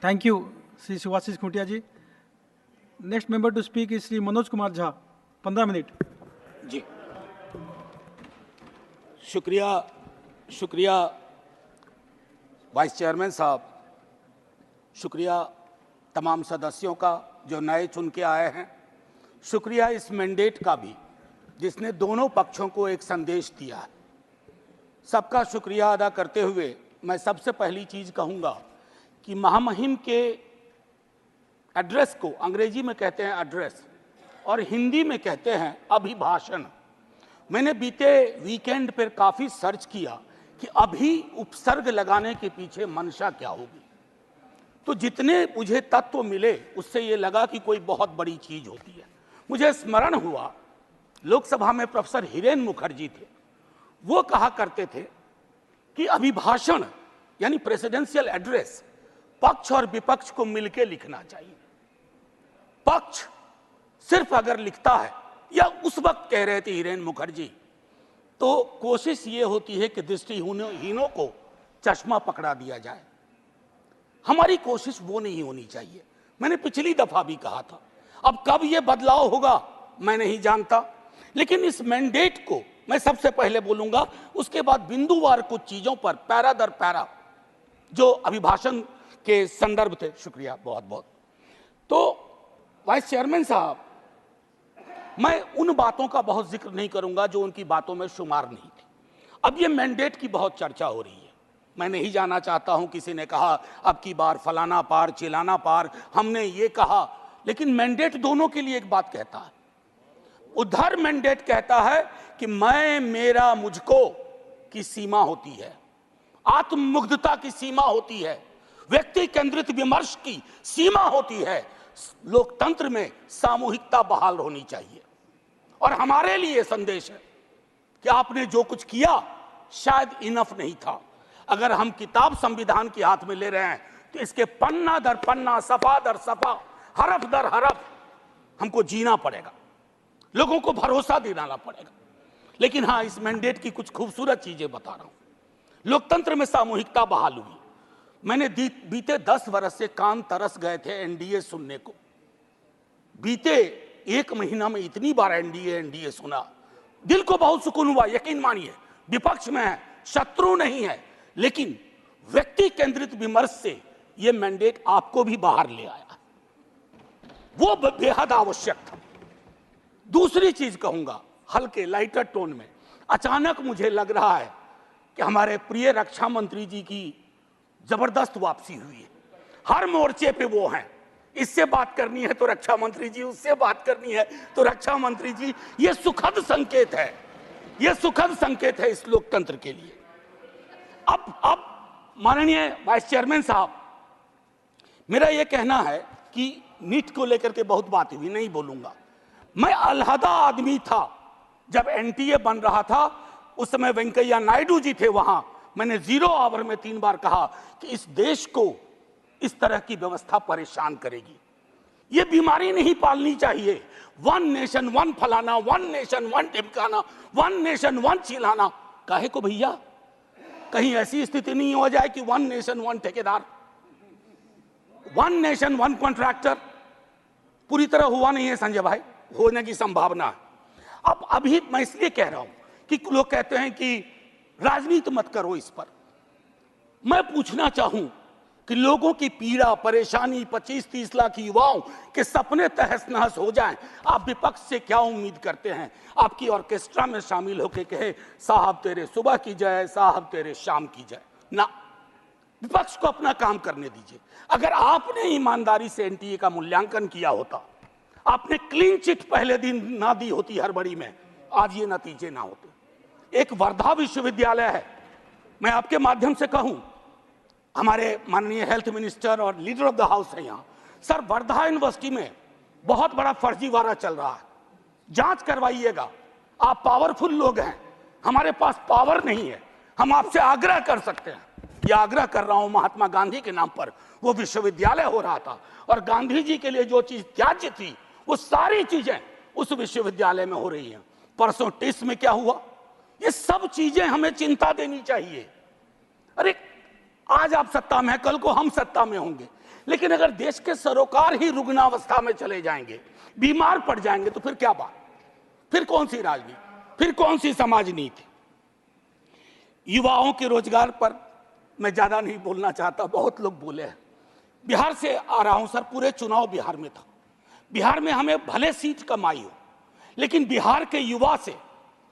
Thank you Shri Subhashish Khuntia ji. Next member to speak is Shri Manoj Kumar Jha, 15 minute. जी शुक्रिया vice chairman साहब, शुक्रिया तमाम सदस्यों का जो नए चुन के आए हैं, शुक्रिया इस मैंडेट का भी जिसने दोनों पक्षों को एक संदेश दिया है। सबका शुक्रिया अदा करते हुए मैं सबसे पहली चीज़ कहूँगा कि महामहिम के एड्रेस को अंग्रेजी में कहते हैं एड्रेस और हिंदी में कहते हैं अभिभाषण। मैंने बीते वीकेंड पर काफ़ी सर्च किया कि अभी उपसर्ग लगाने के पीछे मंशा क्या होगी, तो जितने मुझे तत्व मिले उससे ये लगा कि कोई बहुत बड़ी चीज़ होती है। मुझे स्मरण हुआ लोकसभा में प्रोफेसर हिरेन मुखर्जी थे, वो कहा करते थे कि अभिभाषण यानी प्रेसिडेंशियल एड्रेस पक्ष और विपक्ष को मिलकर लिखना चाहिए। पक्ष सिर्फ अगर लिखता है, या उस वक्त कह रहे थे हिरेन मुखर्जी, तो कोशिश ये होती है कि दृष्टिहीनों को चश्मा पकड़ा दिया जाए। हमारी कोशिश वो नहीं होनी चाहिए। मैंने पिछली दफा भी कहा था, अब कब ये बदलाव होगा मैं नहीं जानता, लेकिन इस मैंडेट को मैं सबसे पहले बोलूंगा, उसके बाद बिंदुवार कुछ चीजों पर पैरा दर पैरा जो अभिभाषण के संदर्भ थे। शुक्रिया बहुत बहुत। तो वाइस चेयरमैन साहब, मैं उन बातों का बहुत जिक्र नहीं करूंगा जो उनकी बातों में शुमार नहीं थी। अब ये मैंडेट की बहुत चर्चा हो रही है, मैं नहीं जाना चाहता हूं किसी ने कहा अब की बार फलाना पार चिलाना पार, हमने ये कहा, लेकिन मैंडेट दोनों के लिए एक बात कहता है। उधर मैंडेट कहता है कि मैं मेरा मुझको की सीमा होती है, आत्ममुग्धता की सीमा होती है, व्यक्ति केंद्रित विमर्श की सीमा होती है, लोकतंत्र में सामूहिकता बहाल होनी चाहिए। और हमारे लिए संदेश है कि आपने जो कुछ किया शायद इनफ नहीं था। अगर हम किताब संविधान के हाथ में ले रहे हैं तो इसके पन्ना दर पन्ना, सफा दर सफा, हरफ दर हरफ हमको जीना पड़ेगा, लोगों को भरोसा दिलाना पड़ेगा। लेकिन हाँ, इस मैंडेट की कुछ खूबसूरत चीजें बता रहा हूं। लोकतंत्र में सामूहिकता बहाल हुई। मैंने बीते 10 वर्ष से कान तरस गए थे एनडीए सुनने को। बीते 1 महीना में इतनी बार एनडीए सुना, दिल को बहुत सुकून हुआ। यकीन मानिए, विपक्ष में है, शत्रु नहीं है, लेकिन व्यक्ति केंद्रित विमर्श से यह मैंडेट आपको भी बाहर ले आया, वो बेहद आवश्यक था। दूसरी चीज कहूंगा हल्के लाइटर टोन में, अचानक मुझे लग रहा है कि हमारे प्रिय रक्षा मंत्री जी की जबरदस्त वापसी हुई है। हर मोर्चे पे वो हैं, इससे बात करनी है तो रक्षा मंत्री जी, उससे बात करनी है तो रक्षा मंत्री जी। ये सुखद संकेत है, ये सुखद संकेत है इस लोकतंत्र के लिए। अब माननीय वाइस चेयरमैन साहब, मेरा ये कहना है कि नीट को लेकर के बहुत बात हुई, नहीं बोलूंगा। मैं अलहदा आदमी था जब एनटीए बन रहा था, उस समय वेंकैया नायडू जी थे वहां। मैंने 0 आवर में 3 बार कहा कि इस देश को इस तरह की व्यवस्था परेशान करेगी, ये बीमारी नहीं पालनी चाहिए। 1 नेशन 1 फलाना, 1 नेशन 1 ढिमकाना, 1 नेशन 1 चिल्लाना। काहे को भैया, कहीं ऐसी स्थिति नहीं हो जाए कि 1 नेशन 1 ठेकेदार, 1 नेशन 1 कॉन्ट्रैक्टर पूरी तरह हुआ नहीं है संजय भाई, होने की संभावना है। अब अभी मैं इसलिए कह रहा हूं कि लोग कहते हैं कि राजनीति मत करो इस पर। मैं पूछना चाहूं कि लोगों की पीड़ा परेशानी, 25-30 लाख युवाओं के सपने तहस नहस हो जाएं, आप विपक्ष से क्या उम्मीद करते हैं? आपकी ऑर्केस्ट्रा में शामिल होकर कहे साहब तेरे सुबह की जय, साहब तेरे शाम की जय। ना, विपक्ष को अपना काम करने दीजिए। अगर आपने ईमानदारी से एनटीए का मूल्यांकन किया होता, आपने क्लीन चिट पहले दिन ना दी होती हड़बड़ी में, आज ये नतीजे ना होते। एक वर्धा विश्वविद्यालय है, मैं आपके माध्यम से कहूं, हमारे माननीय हेल्थ मिनिस्टर और लीडर ऑफ द हाउस है यहाँ, सर वर्धा यूनिवर्सिटी में बहुत बड़ा फर्जीवाड़ा चल रहा है, जांच करवाइएगा। आप पावरफुल लोग हैं, हमारे पास पावर नहीं है। हम आपसे आग्रह कर सकते हैं, यह आग्रह कर रहा हूं महात्मा गांधी के नाम पर। वो विश्वविद्यालय हो रहा था और गांधी जी के लिए जो चीज त्याज्य थी वो सारी चीजें उस विश्वविद्यालय में हो रही हैं। परसों टिस में क्या हुआ, ये सब चीजें हमें चिंता देनी चाहिए। अरे आज आप सत्ता में हैं, कल को हम सत्ता में होंगे, लेकिन अगर देश के सरोकार ही रुग्णावस्था में चले जाएंगे, बीमार पड़ जाएंगे, तो फिर क्या बात, फिर कौन सी राजनीति, फिर कौन सी समाज नीति। युवाओं के रोजगार पर मैं ज्यादा नहीं बोलना चाहता, बहुत लोग बोले हैं। बिहार से आ रहा हूं सर, पूरे चुनाव बिहार में था। बिहार में हमें भले सीट कम आई हो, लेकिन बिहार के युवा से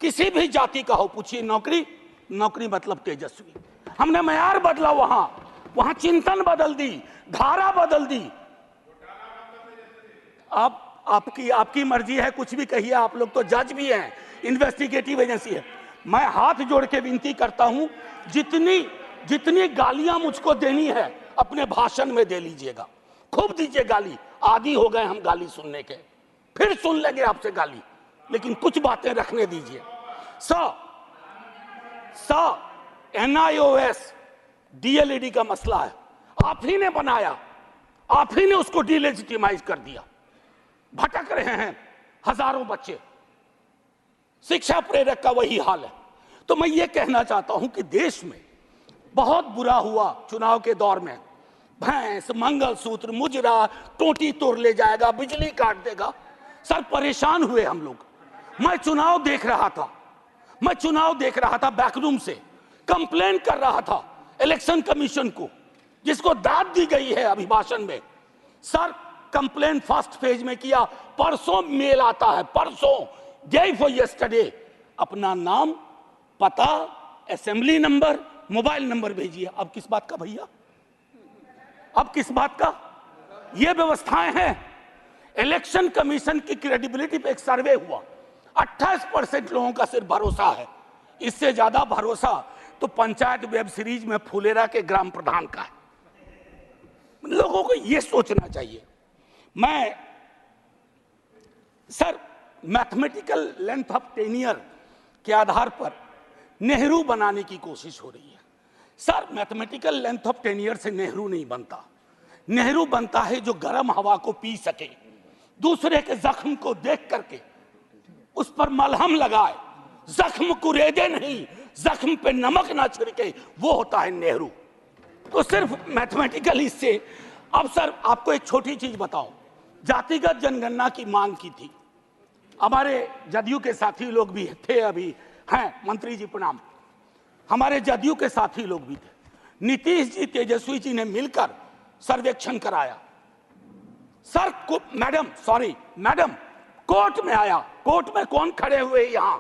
किसी भी जाति का हो, पूछिए नौकरी, नौकरी मतलब तेजस्वी। हमने मयार बदला, वहां चिंतन बदल दी, धारा बदल दी। आपकी मर्जी है, कुछ भी कहिए, आप लोग तो जज भी हैं, इन्वेस्टिगेटिव एजेंसी है। मैं हाथ जोड़ के विनती करता हूं, जितनी गालियां मुझको देनी है अपने भाषण में दे लीजिएगा, खूब दीजिए गाली। आदी हो गए हम गाली सुनने के, फिर सुन लेंगे आपसे गाली, लेकिन कुछ बातें रखने दीजिए। NIOS DLED का मसला है, आप ही ने बनाया, आप ही ने उसको डिलेजिटिमाइज कर दिया। भटक रहे हैं हजारों बच्चे, शिक्षा प्रेरक का वही हाल है। तो मैं ये कहना चाहता हूं कि देश में बहुत बुरा हुआ चुनाव के दौर में, भैंस, मंगलसूत्र, मुजरा, टोटी तोड़ ले जाएगा, बिजली काट देगा। सर परेशान हुए हम लोग। मैं चुनाव देख रहा था बैकरूम से, कंप्लेन कर रहा था इलेक्शन कमीशन को, जिसको दाद दी गई है अभिभाषण में। सर कंप्लेन फर्स्ट फेज में किया, परसों मेल आता है, परसों, डे फॉर यस्टरडे, अपना नाम, पता, असेंबली नंबर, मोबाइल नंबर भेजिए। अब किस बात का भैया, अब किस बात का? ये व्यवस्थाएं हैं। इलेक्शन कमीशन की क्रेडिबिलिटी पे एक सर्वे हुआ, 28% लोगों का सिर्फ भरोसा है। इससे ज्यादा भरोसा तो पंचायत वेब सीरीज में फुलेरा के ग्राम प्रधान का है। लोगों को यह सोचना चाहिए। Sir mathematical length of tenure के आधार पर नेहरू बनाने की कोशिश हो रही है। Sir mathematical length of tenure से नेहरू नहीं बनता। नेहरू बनता है जो गर्म हवा को पी सके, दूसरे के जख्म को देख करके उस पर मलहम लगाए, जख्म कुरेदे नहीं, जख्म पे नमक ना छिड़के, वो होता है नेहरू। तो सिर्फ मैथमेटिकल इससे। अब सर आपको एक छोटी चीज बताऊं, जातिगत जनगणना की मांग की थी, हमारे जदयू के साथी लोग भी थे, अभी हैं मंत्री जी प्रणाम, हमारे जदयू के साथी लोग भी थे। नीतीश जी, तेजस्वी जी ने मिलकर सर्वेक्षण कराया। सर मैडम कोर्ट में आया, कोर्ट में कौन खड़े हुए यहां,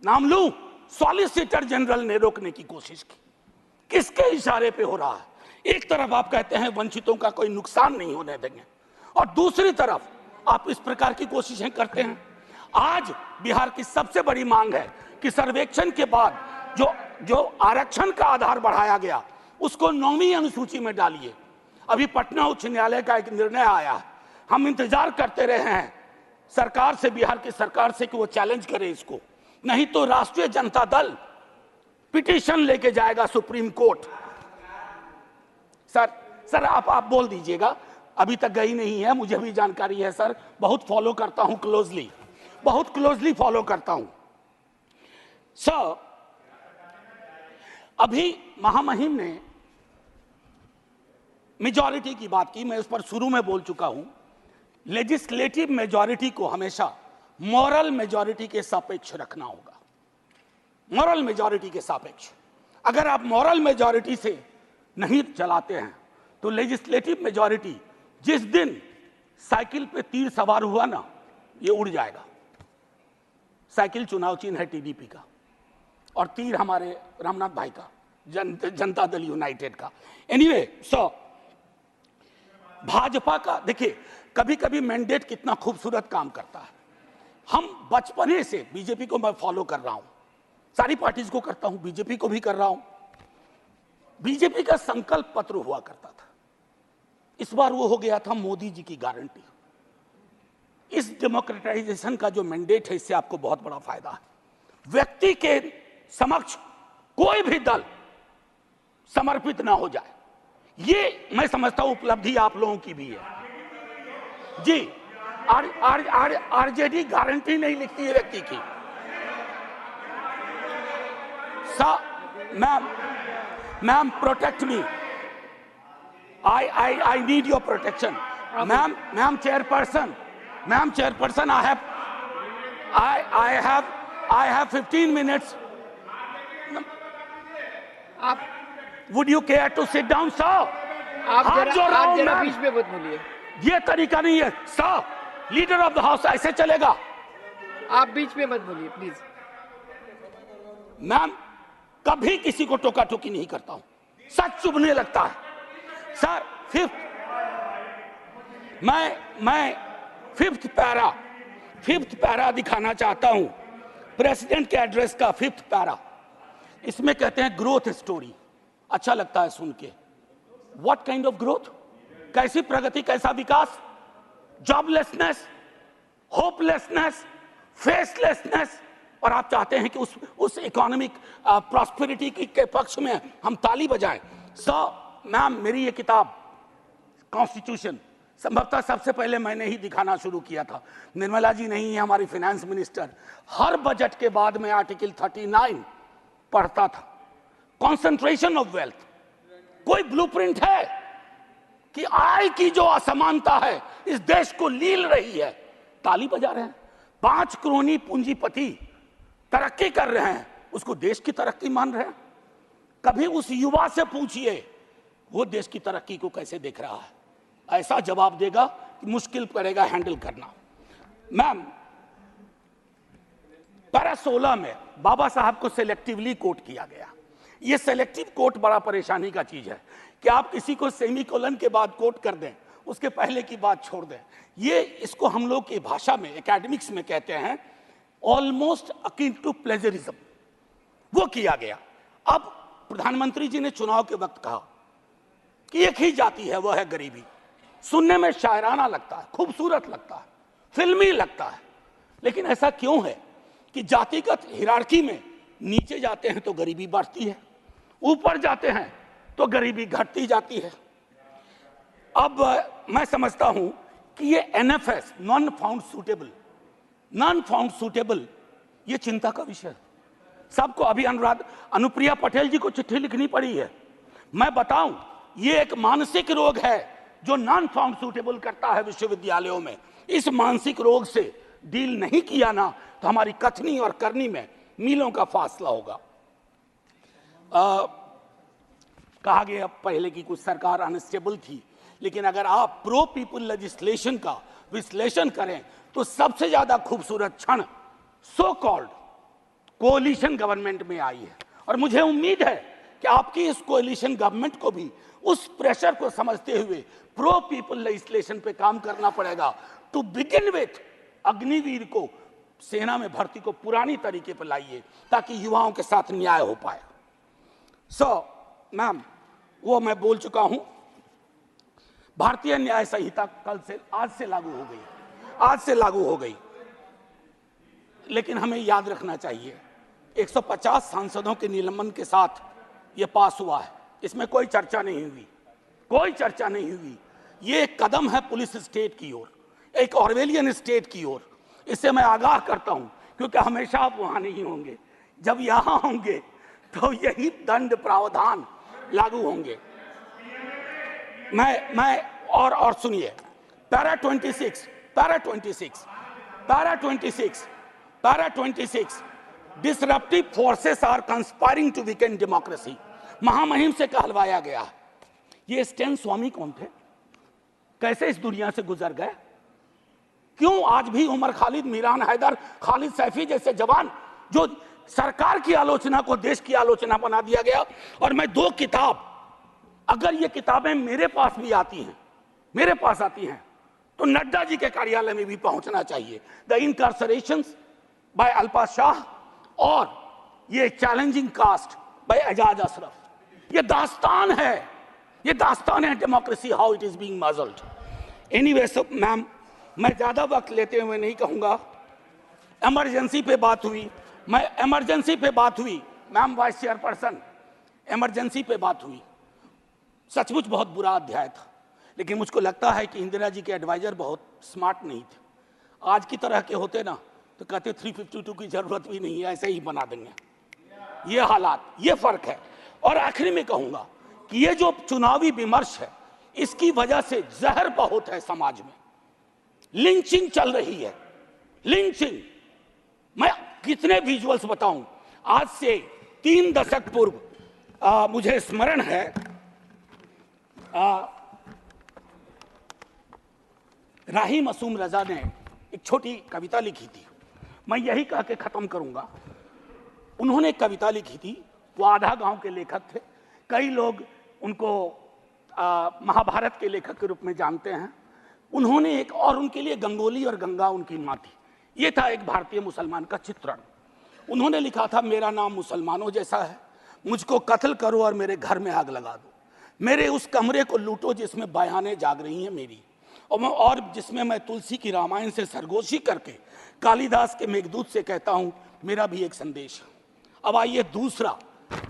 नाम लूं, सॉलिसिटर जनरल ने रोकने की कोशिश की। किसके इशारे पे हो रहा है? एक तरफ आप कहते हैं वंचितों का कोई नुकसान नहीं होने देंगे, और दूसरी तरफ आप इस प्रकार की कोशिशें करते हैं। आज बिहार की सबसे बड़ी मांग है कि सर्वेक्षण के बाद जो आरक्षण का आधार बढ़ाया गया उसको 9वीं अनुसूची में डालिए। अभी पटना उच्च न्यायालय का एक निर्णय आया है, हम इंतजार करते रहे हैं सरकार से, बिहार की सरकार से कि वो चैलेंज करे इसको, नहीं तो राष्ट्रीय जनता दल पिटीशन लेके जाएगा सुप्रीम कोर्ट। सर आप बोल दीजिएगा, अभी तक गई नहीं है, मुझे भी जानकारी है सर, बहुत फॉलो करता हूं क्लोजली, बहुत क्लोजली फॉलो करता हूं। सर अभी महामहिम ने मेजॉरिटी की बात की, मैं उस पर शुरू में बोल चुका हूं। लेजिस्लेटिव मेजॉरिटी को हमेशा मॉरल मेजॉरिटी के सापेक्ष रखना होगा, मॉरल मेजॉरिटी के सापेक्ष। अगर आप मॉरल मेजॉरिटी से नहीं चलाते हैं तो लेजिस्लेटिव मेजॉरिटी जिस दिन साइकिल पे तीर सवार हुआ ना, ये उड़ जाएगा। साइकिल चुनाव चिन्ह है टीडीपी का, और तीर हमारे रामनाथ भाई का, जनता दल यूनाइटेड का। एनीवे भाजपा का देखिए, कभी कभी मैंडेट कितना खूबसूरत काम करता है। हम बचपने से बीजेपी को मैं फॉलो कर रहा हूं, सारी पार्टीज को करता हूं, बीजेपी को भी कर रहा हूं। बीजेपी का संकल्प पत्र हुआ करता था, इस बार वो हो गया था मोदी जी की गारंटी। इस डेमोक्रेटाइजेशन का जो मैंडेट है, इससे आपको बहुत बड़ा फायदा है। व्यक्ति के समक्ष कोई भी दल समर्पित ना हो जाए, ये मैं समझता हूं उपलब्धि आप लोगों की भी है जी। आरजेडी गारंटी नहीं लिखती है व्यक्ति की। Ma'am, protect me. I need your protection. Ma'am, chairperson. Ma'am, chairperson, I have 15 minutes. आप Would you care to sit down, sir? आप हाथ जोड़ रहा हूं, जरा ma'am. बीच में मत बोलिए। ये तरीका नहीं है, sir. Leader of the house ऐसे चलेगा? आप बीच में मत बोलिए प्लीज। मैम, कभी किसी को टोका टोकी नहीं करता हूं, सच चुभने लगता है। सर, मैं फिफ्थ पैरा दिखाना चाहता हूं, प्रेसिडेंट के एड्रेस का फिफ्थ पैरा। इसमें कहते हैं ग्रोथ स्टोरी। अच्छा लगता है सुन के। What kind of growth? कैसी प्रगति, कैसा विकास? Joblessness, hopelessness, फेसलेसनेस। और आप चाहते हैं कि उस इकोनॉमिक प्रॉस्पेरिटी के पक्ष में हम ताली बजाएं। मैम, मेरी ये किताब कॉन्स्टिट्यूशन संभवतः सबसे पहले मैंने ही दिखाना शुरू किया था। निर्मला जी नहीं है हमारी फाइनेंस मिनिस्टर। हर बजट के बाद में आर्टिकल 39 पढ़ता था। कॉन्सेंट्रेशन ऑफ वेल्थ, कोई ब्लूप्रिंट है कि आय की जो असमानता है इस देश को लील रही है। ताली बजा रहे हैं। 5 करोड़ पूंजीपति तरक्की कर रहे हैं, उसको देश की तरक्की मान रहे हैं। कभी उस युवा से पूछिए वो देश की तरक्की को कैसे देख रहा है। ऐसा जवाब देगा कि मुश्किल पड़ेगा हैंडल करना। मैम, पैरा 16 में बाबा साहब को सेलेक्टिवली कोट किया गया। ये सेलेक्टिव कोट बड़ा परेशानी का चीज है कि आप किसी को सेमीकोलन के बाद कोट कर दें, उसके पहले की बात छोड़ दें। ये इसको हम लोग की भाषा में, एकेडमिक्स में कहते हैं ऑलमोस्ट अकिन टू प्लेजरिज्म। वो किया गया। अब प्रधानमंत्री जी ने चुनाव के वक्त कहा कि एक ही जाति है, वह है गरीबी। सुनने में शायराना लगता है, खूबसूरत लगता है, फिल्मी लगता है। लेकिन ऐसा क्यों है कि जातिगत हिरार्की में नीचे जाते हैं तो गरीबी बढ़ती है, ऊपर जाते हैं तो गरीबी घटती जाती है। अब मैं समझता हूं कि ये NFS, नॉन फाउंड सूटेबल, ये चिंता का विषय है सबको। अभी अनुप्रिया पटेल जी को चिट्ठी लिखनी पड़ी है। मैं बताऊं, ये एक मानसिक रोग है जो नॉन फाउंड सूटेबल करता है विश्वविद्यालयों में। इस मानसिक रोग से डील नहीं किया ना तो हमारी कथनी और करनी में मीलों का फासला होगा। कहा गया पहले की कुछ सरकार अनस्टेबल थी, लेकिन अगर आप प्रो पीपल लेजिस्लेशन का विश्लेषण करें तो सबसे ज्यादा खूबसूरत क्षण सो कॉल्ड कोalition गवर्नमेंट में आई है। और मुझे उम्मीद है कि आपकी इस कोalition गवर्नमेंट को भी उस प्रेशर को समझते हुए प्रो पीपल लेजिस्लेशन पे काम करना पड़ेगा। टू बिगिन विथ, अग्निवीर को सेना में भर्ती को पुरानी तरीके पर लाइए ताकि युवाओं के साथ न्याय हो पाए। मैम, वो मैं बोल चुका हूं। भारतीय न्याय संहिता आज से लागू हो गई। लेकिन हमें याद रखना चाहिए 150 सांसदों के निलंबन के साथ यह पास हुआ है। इसमें कोई चर्चा नहीं हुई। ये एक कदम है पुलिस स्टेट की ओर, एक ऑर्वेलियन स्टेट की ओर। इससे मैं आगाह करता हूं क्योंकि हमेशा आप वहां नहीं होंगे। जब यहां होंगे तो यही दंड प्रावधान लागू होंगे। मैं और सुनिए, para 26 disruptive forces are conspiring to weaken democracy. महामहिम से कहलवाया गया। ये स्टैन स्वामी कौन थे? कैसे इस दुनिया से गुजर गए? क्यों आज भी उमर खालिद, मीरान हैदर, खालिद सैफी जैसे जवान जो सरकार की आलोचना को देश की आलोचना बना दिया गया। और मैं 2 किताब, अगर ये किताबें मेरे पास आती हैं तो नड्डा जी के कार्यालय में भी पहुंचना चाहिए। The incarcerations by Alpa Shah और ये challenging caste by Ejaz Ashraf. ये दास्तान है democracy, how it is being muzzled. Anyway, ma'am, मैं ज्यादा वक्त लेते हुए नहीं कहूंगा। इमरजेंसी पे बात हुई। मैम वाइस चेयरपर्सन, इमरजेंसी पे बात हुई। सचमुच बहुत बुरा अध्याय था, लेकिन मुझको लगता है कि इंदिरा जी के एडवाइजर बहुत स्मार्ट नहीं थे। आज की तरह के होते ना तो कहते 352 की जरूरत भी नहीं है, ऐसे ही बना देंगे। ये हालात, ये फर्क है। और आखिरी में कहूंगा कि ये जो चुनावी विमर्श है, इसकी वजह से जहर बहुत है समाज में। लिंचिंग चल रही है, लिंचिंग। मैं कितने विजुअल्स बताऊं। आज से 3 दशक पूर्व मुझे स्मरण है, राही मासूम रजा ने एक छोटी कविता लिखी थी। मैं यही कह के खत्म करूंगा। उन्होंने कविता लिखी थी, वो आधा गांव के लेखक थे। कई लोग उनको महाभारत के लेखक के रूप में जानते हैं। उन्होंने एक, और उनके लिए गंगोली और गंगा उनकी माँ थी। ये था एक भारतीय मुसलमान का चित्रण। उन्होंने लिखा था, मेरा नाम मुसलमानों जैसा है, मुझको कत्ल करो और मेरे घर में आग लगा दो, मेरे उस कमरे को लूटो जिसमें बयानें जाग रही हैं मेरी, और जिसमें मैं तुलसी की रामायण से सरगोशी करके कालिदास के मेघदूत से कहता हूं मेरा भी एक संदेश है। अब आइए दूसरा,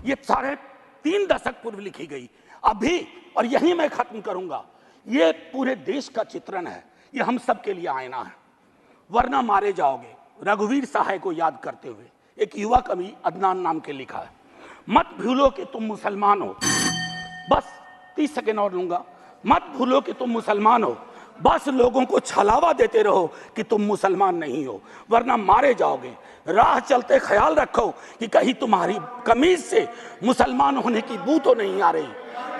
ये 3.5 दशक पूर्व लिखी गई अभी, और यही मैं खत्म करूंगा। ये पूरे देश का चित्रण है, ये हम सब के लिए आईना है। वरना मारे जाओगे, रघुवीर सहाय को याद करते हुए एक युवा कवि अदनान नाम के लिखा है। मत भूलो कि तुम मुसलमान हो, बस 30 सेकेंड और लूंगा। मत भूलो कि तुम मुसलमान हो, बस लोगों को छलावा देते रहो कि तुम मुसलमान नहीं हो, वरना मारे जाओगे। राह चलते ख्याल रखो कि कहीं तुम्हारी कमीज से मुसलमान होने की बू तो नहीं आ रही।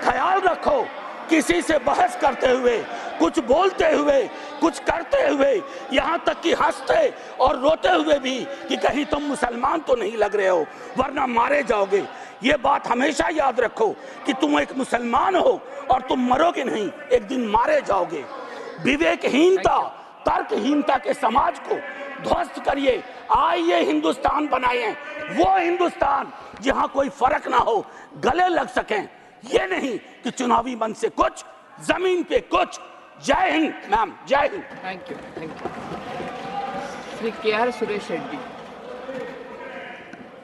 ख्याल रखो किसी से बहस करते हुए, कुछ बोलते हुए, कुछ करते हुए, यहाँ तक कि हंसते और रोते हुए भी कि कहीं तुम मुसलमान तो नहीं लग रहे हो, वरना मारे जाओगे। ये बात हमेशा याद रखो कि तुम एक मुसलमान हो और तुम मरोगे नहीं, एक दिन मारे जाओगे। विवेकहीनता, तर्कहीनता के समाज को ध्वस्त करिए। आइए हिंदुस्तान बनाएं, वो हिंदुस्तान जहां कोई फर्क ना हो, गले लग सकें। ये नहीं कि चुनावी मंच से कुछ, जमीन पे कुछ। जय हिंद मैम, जय Hind. Thank you. Shri KR Suresh Reddy.